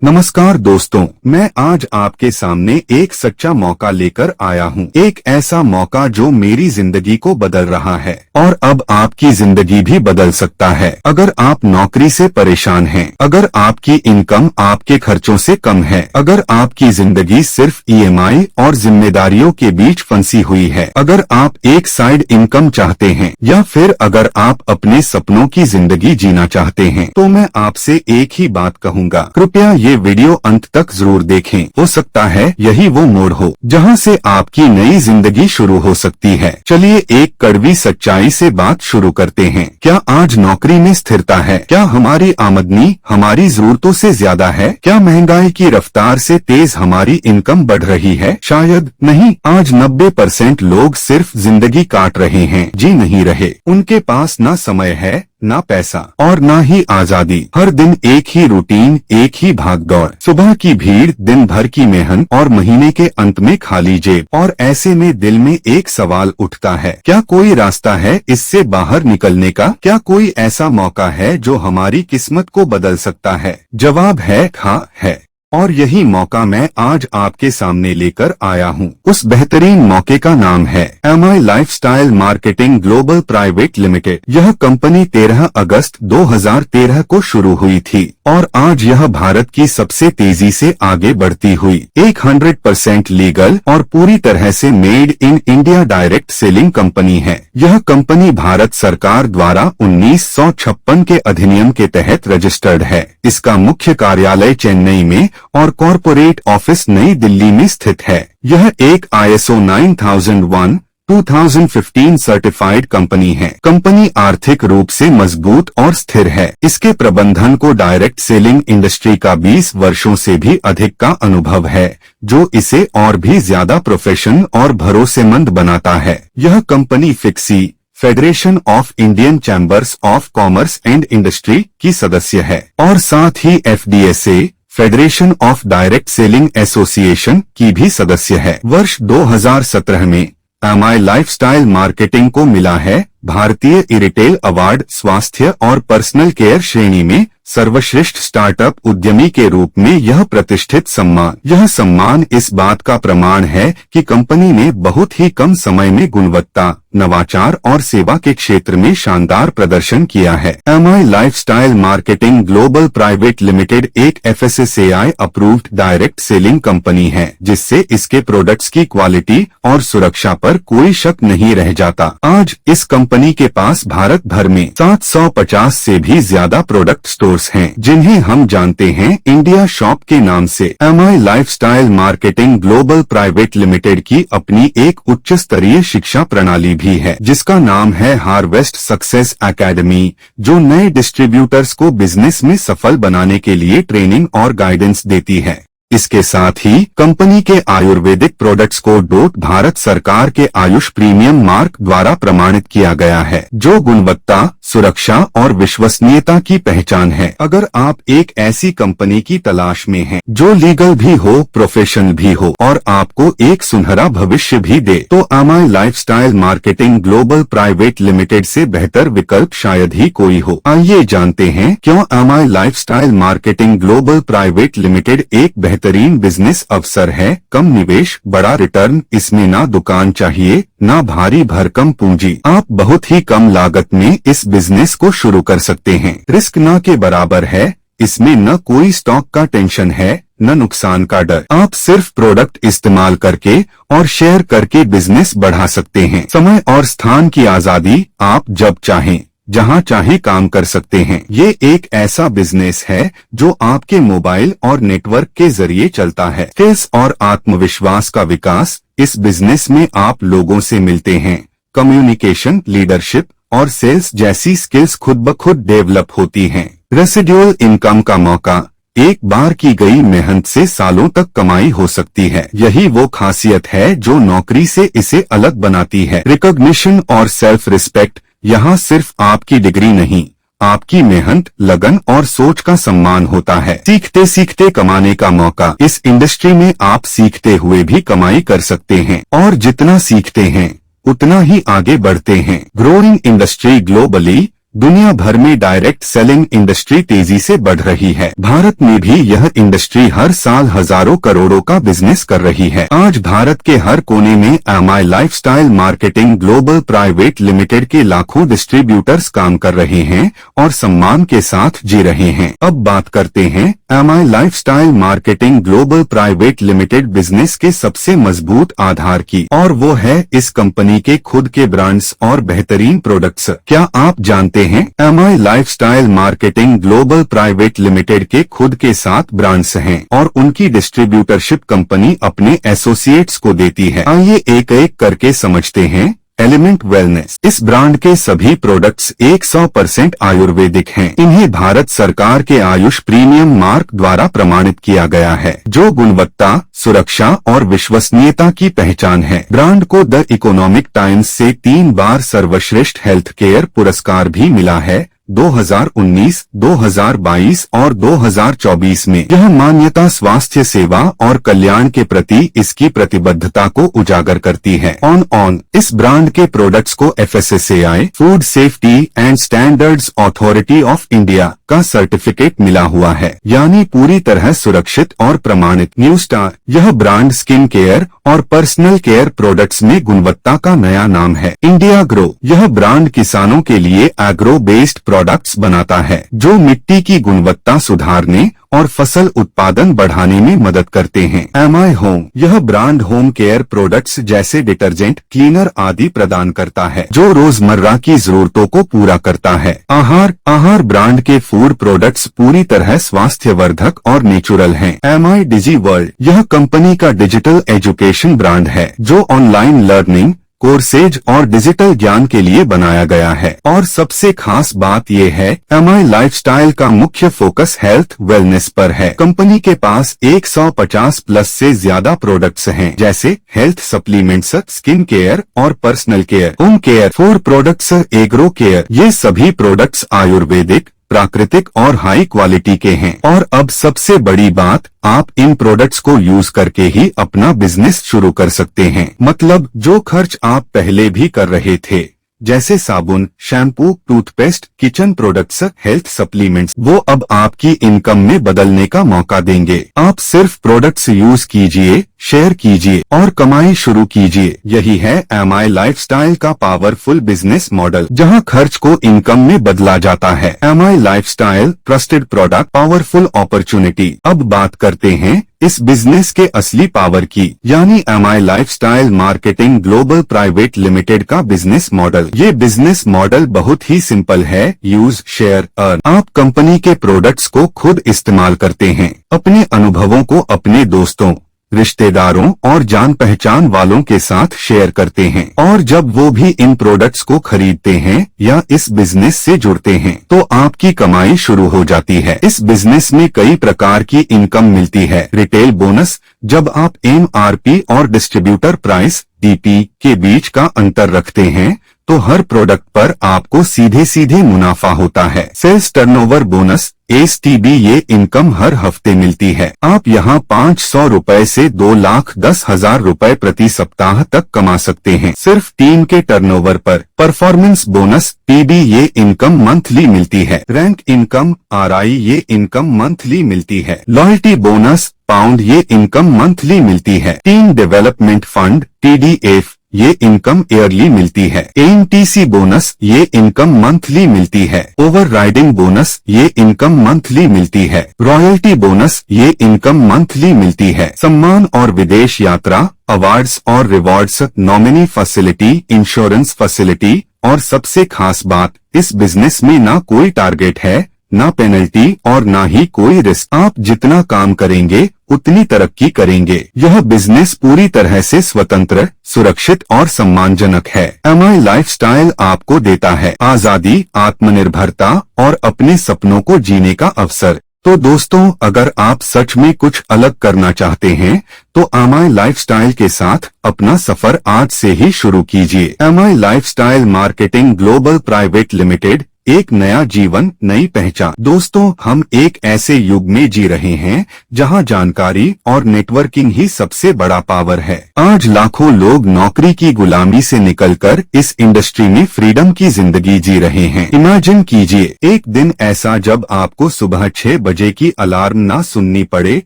नमस्कार दोस्तों, मैं आज आपके सामने एक सच्चा मौका लेकर आया हूँ। एक ऐसा मौका जो मेरी जिंदगी को बदल रहा है और अब आपकी जिंदगी भी बदल सकता है। अगर आप नौकरी से परेशान हैं, अगर आपकी इनकम आपके खर्चों से कम है, अगर आपकी जिंदगी सिर्फ ईएमआई और जिम्मेदारियों के बीच फंसी हुई है, अगर आप एक साइड इनकम चाहते हैं या फिर अगर आप अपने सपनों की जिंदगी जीना चाहते हैं, तो मैं आपसे एक ही बात कहूँगा, कृपया ये वीडियो अंत तक जरूर देखें। हो सकता है यही वो मोड़ हो जहां से आपकी नई जिंदगी शुरू हो सकती है। चलिए एक कड़वी सच्चाई से बात शुरू करते हैं। क्या आज नौकरी में स्थिरता है? क्या हमारी आमदनी हमारी जरूरतों से ज्यादा है? क्या महंगाई की रफ्तार से तेज हमारी इनकम बढ़ रही है? शायद नहीं। आज 90% लोग सिर्फ जिंदगी काट रहे हैं, जी नहीं रहे। उनके पास ना समय है, ना पैसा और ना ही आजादी। हर दिन एक ही रूटीन, एक ही भागदौड़, सुबह की भीड़, दिन भर की मेहनत और महीने के अंत में खाली जेब। और ऐसे में दिल में एक सवाल उठता है, क्या कोई रास्ता है इससे बाहर निकलने का? क्या कोई ऐसा मौका है जो हमारी किस्मत को बदल सकता है? जवाब है हाँ है। और यही मौका मैं आज आपके सामने लेकर आया हूँ। उस बेहतरीन मौके का नाम है MI lifestyle marketing global private limited. यह कंपनी 13 अगस्त 2013 को शुरू हुई थी और आज यह भारत की सबसे तेजी से आगे बढ़ती हुई 100% लीगल और पूरी तरह से made in India direct selling company है। यह कंपनी भारत सरकार द्वारा 1956 के अधिनियम के तहत रजिस्टर्ड है। इसका मुख्य कार्यालय चेन्नई में और कॉरपोरेट ऑफिस नई दिल्ली में स्थित है। यह एक ISO 9001/2015 सर्टिफाइड कंपनी है। कंपनी आर्थिक रूप से मजबूत और स्थिर है। इसके प्रबंधन को डायरेक्ट सेलिंग इंडस्ट्री का 20 वर्षों से भी अधिक का अनुभव है, जो इसे और भी ज्यादा प्रोफेशनल और भरोसेमंद बनाता है। यह company fixie federation of Indian chambers of commerce and industry की सदस्य है और साथ ही FDSA federation of direct selling association की भी सदस्य है। वर्ष 2017 में एमआई लाइफस्टाइल मार्केटिंग को मिला है भारतीय इरिटेल अवार्ड स्वास्थ्य और पर्सनल केयर श्रेणी में सर्वश्रेष्ठ स्टार्टअप उद्यमी के रूप में। यह प्रतिष्ठित सम्मान, यह सम्मान इस बात का प्रमाण है कि कंपनी ने बहुत ही कम समय में गुणवत्ता, नवाचार और सेवा के क्षेत्र में शानदार प्रदर्शन किया है। MI lifestyle marketing global private limited एक FSSAI approved direct selling company है, जिससे इसके प्रोडक्ट्स की क्वालिटी और सुरक्षा पर कोई शक नहीं रह जाता। आज इस कंपनी के पास भारत भर में 750 से भी ज्यादा प्रोडक्ट स्टोर्स हैं, जिन्हें हम जानते हैं इंडिया शॉप के नाम से। MI lifestyle marketing global private limited की अपनी एक उच्च स्तरीय शिक्षा प्रणाली भी है, जिसका नाम है हार्वेस्ट सक्सेस एकेडमी, जो नए डिस्ट्रीब्यूटर्स को बिजनेस में सफल बनाने के लिए ट्रेनिंग और गाइडेंस देती है। इसके साथ ही कंपनी के आयुर्वेदिक प्रोडक्ट्स को डोट भारत सरकार के आयुष प्रीमियम मार्क द्वारा प्रमाणित किया गया है, जो गुणवत्ता, सुरक्षा और विश्वसनीयता की पहचान है। अगर आप एक ऐसी कंपनी की तलाश में हैं, जो लीगल भी हो, प्रोफेशनल भी हो और आपको एक सुनहरा भविष्य भी दे, तो MI lifestyle marketing global private limited से बेहतर विकल्प शायद ही कोई हो। आइए जानते हैं क्यों MI lifestyle marketing global private limited एक बेहतरीन बिजनेस अवसर है। कम निवेश, बड़ा रिटर्न। इसमें ना दुकान चाहिए, ना भारी भरकम पूंजी। आप बहुत ही कम लागत में इस बिजनेस को शुरू कर सकते हैं। रिस्क ना के बराबर है। इसमें न कोई स्टॉक का टेंशन है, न नुकसान का डर। आप सिर्फ प्रोडक्ट इस्तेमाल करके और शेयर करके बिजनेस बढ़ा सकते हैं। समय और स्थान की आजादी, आप जब चाहें जहां चाहे काम कर सकते हैं। ये एक ऐसा बिजनेस है जो आपके मोबाइल और नेटवर्क के जरिए चलता है। स्किल्स और आत्मविश्वास का विकास, इस बिजनेस में आप लोगों से मिलते हैं। कम्युनिकेशन, लीडरशिप और सेल्स जैसी स्किल्स खुद ब खुद डेवलप होती हैं। रेसिडुअल इनकम का मौका, एक बार की गई मेहनत से सालों तक कमाई हो सकती है। यही वो खासियत है जो नौकरी से इसे अलग बनाती है। रिकॉग्निशन और सेल्फ रिस्पेक्ट, यहाँ सिर्फ आपकी डिग्री नहीं, आपकी मेहनत, लगन और सोच का सम्मान होता है। सीखते सीखते कमाने का मौका, इस इंडस्ट्री में आप सीखते हुए भी कमाई कर सकते हैं और जितना सीखते हैं उतना ही आगे बढ़ते हैं। ग्रोइंग इंडस्ट्री ग्लोबली, दुनिया भर में डायरेक्ट सेलिंग इंडस्ट्री तेजी से बढ़ रही है। भारत में भी यह इंडस्ट्री हर साल हजारों करोड़ों का बिजनेस कर रही है। आज भारत के हर कोने में MI lifestyle marketing global private limited के लाखों डिस्ट्रीब्यूटर्स काम कर रहे हैं और सम्मान के साथ जी रहे हैं। अब बात करते हैं MI lifestyle marketing global private limited business के सबसे मजबूत आधार की, और वो है इस कंपनी के खुद के ब्रांड्स और बेहतरीन प्रोडक्ट्स। क्या आप जानते हैं MI lifestyle marketing global private limited के खुद के 7 ब्रांड्स हैं और उनकी डिस्ट्रीब्यूटरशिप कंपनी अपने एसोसिएट्स को देती है। आइए एक एक करके समझते हैं। एलिमेंट वेलनेस, इस ब्रांड के सभी प्रोडक्ट्स 100% आयुर्वेदिक हैं। इन्हें भारत सरकार के आयुष प्रीमियम मार्क द्वारा प्रमाणित किया गया है, जो गुणवत्ता, सुरक्षा और विश्वसनीयता की पहचान है। ब्रांड को द इकोनॉमिक टाइम्स से 3 बार सर्वश्रेष्ठ हेल्थ केयर पुरस्कार भी मिला है, 2019, 2022 और 2024 में। यह मान्यता स्वास्थ्य सेवा और कल्याण के प्रति इसकी प्रतिबद्धता को उजागर करती है। ऑन इस ब्रांड के प्रोडक्ट्स को FSSAI food safety and standards authority of India का सर्टिफिकेट मिला हुआ है, यानी पूरी तरह सुरक्षित और प्रमाणित। न्यू स्टार, यह ब्रांड स्किन केयर और पर्सनल केयर प्रोडक्ट्स में गुणवत्ता का नया नाम है। इंडिया ग्रो, यह ब्रांड किसानों के लिए एग्रो बेस्ड प्रोडक्ट्स बनाता है, जो मिट्टी की गुणवत्ता सुधारने और फसल उत्पादन बढ़ाने में मदद करते हैं। MI होम, यह ब्रांड होम केयर प्रोडक्ट्स जैसे डिटर्जेंट, क्लीनर आदि प्रदान करता है, जो रोजमर्रा की जरूरतों को पूरा करता है। आहार ब्रांड के फूड प्रोडक्ट्स पूरी तरह स्वास्थ्यवर्धक और नेचुरल हैं। MI डिजी वर्ल्ड, यह कंपनी का डिजिटल एजुकेशन ब्रांड है, जो ऑनलाइन लर्निंग, कोर्सेज और डिजिटल ज्ञान के लिए बनाया गया है। और सबसे खास बात यह है, MI लाइफस्टाइल का मुख्य फोकस हेल्थ वेलनेस पर है। कंपनी के पास 150 प्लस से ज्यादा प्रोडक्ट्स हैं, जैसे हेल्थ सप्लीमेंट्स, स्किन केयर और personal care, home care, food products, agro care. ये सभी प्रोडक्ट्स आयुर्वेदिक, प्राकृतिक और हाई क्वालिटी के हैं। और अब सबसे बड़ी बात, आप इन प्रोडक्ट्स को यूज करके ही अपना बिजनेस शुरू कर सकते हैं। मतलब जो खर्च आप पहले भी कर रहे थे, जैसे साबुन, shampoo, toothpaste, kitchen products, health supplements, वो अब आपकी इनकम में बदलने का मौका देंगे। आप सिर्फ प्रोडक्ट्स यूज कीजिए, शेयर कीजिए और कमाई शुरू कीजिए। यही है MI लाइफस्टाइल का पावरफुल बिजनेस मॉडल, जहां खर्च को इनकम में बदला जाता है। MI lifestyle, trusted product, powerful opportunity. अब बात करते हैं इस बिजनेस के असली पावर की, यानी MI lifestyle marketing global private limited का बिजनेस मॉडल। ये बिजनेस मॉडल बहुत ही सिंपल है, यूज, शेयर, अर्न। आप कंपनी के प्रोडक्ट्स को खुद इस्तेमाल करते हैं, अपने अनुभवों को अपने दोस्तों, रिश्तेदारों और जान पहचान वालों के साथ शेयर करते हैं, और जब वो भी इन प्रोडक्ट्स को खरीदते हैं या इस बिजनेस से जुड़ते हैं, तो आपकी कमाई शुरू हो जाती है। इस बिजनेस में कई प्रकार की इनकम मिलती है। रिटेल बोनस, जब आप MRP और डिस्ट्रीब्यूटर प्राइस DP के बीच का अंतर रखते हैं, तो हर प्रोडक्ट पर आपको सीधे सीधे मुनाफा होता है। सेल्स टर्नओवर बोनस, STB, ये इनकम हर हफ्ते मिलती है। आप यहाँ 500 रुपए से 2,10,000 रुपए प्रति सप्ताह तक कमा सकते हैं, सिर्फ टीम के टर्नओवर पर। परफॉर्मेंस बोनस, PB, ये इनकम मंथली मिलती है। रैंक इनकम, RI, ये इनकम मंथली मिलती है। लॉयल्टी बोनस, पाउंड, ये इनकम मंथली मिलती है। टीम डेवलपमेंट फंड, TDF, ये इनकम ईयरली मिलती है। AMTC बोनस, ये इनकम मंथली मिलती है। ओवरराइडिंग बोनस, ये इनकम मंथली मिलती है। रॉयल्टी बोनस, ये इनकम मंथली मिलती है। सम्मान और विदेश यात्रा, अवार्ड्स और rewards, nominee facility, insurance facility, और सबसे खास बात, इस बिजनेस में ना कोई टारगेट है, ना पेनल्टी और ना ही कोई रिस्क। आप जितना काम करेंगे उतनी तरक्की करेंगे। यह बिजनेस पूरी तरह से स्वतंत्र, सुरक्षित और सम्मानजनक है। MI लाइफस्टाइल आपको देता है आजादी, आत्मनिर्भरता और अपने सपनों को जीने का अवसर। तो दोस्तों, अगर आप सच में कुछ अलग करना चाहते हैं, तो MI लाइफस्टाइल के साथ अपना सफर आज से ही शुरू कीजिए। MI lifestyle marketing global private limited एक नया जीवन, नई पहचान। दोस्तों, हम एक ऐसे युग में जी रहे हैं जहां जानकारी और नेटवर्किंग ही सबसे बड़ा पावर है। आज लाखों लोग नौकरी की गुलामी से निकलकर इस इंडस्ट्री में फ्रीडम की जिंदगी जी रहे हैं। इमेजिन कीजिए एक दिन ऐसा जब आपको सुबह 6 बजे की अलार्म ना सुननी पड़े,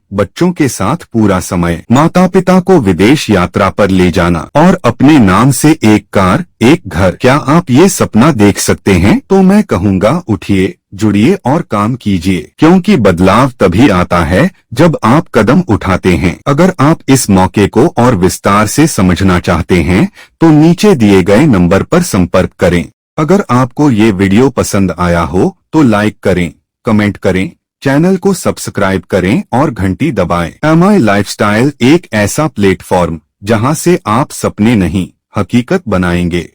बच्चों के साथ पूरा समय, माता पिता को विदेश यात्रा पर ले जाना और अपने नाम से एक कार, एक घर। क्या आप ये सपना देख सकते हैं? तो मैं कहूँगा, उठिए, जुड़िए और काम कीजिए, क्योंकि बदलाव तभी आता है जब आप कदम उठाते हैं। अगर आप इस मौके को और विस्तार से समझना चाहते हैं तो नीचे दिए गए नंबर पर संपर्क करें। अगर आपको ये वीडियो पसंद आया हो तो लाइक करें, कमेंट करें, चैनल को सब्सक्राइब करें और घंटी दबाएं। एमआई लाइफस्टाइल एक ऐसा प्लेटफॉर्म जहां से आप सपने नहीं, हकीकत बनाएंगे।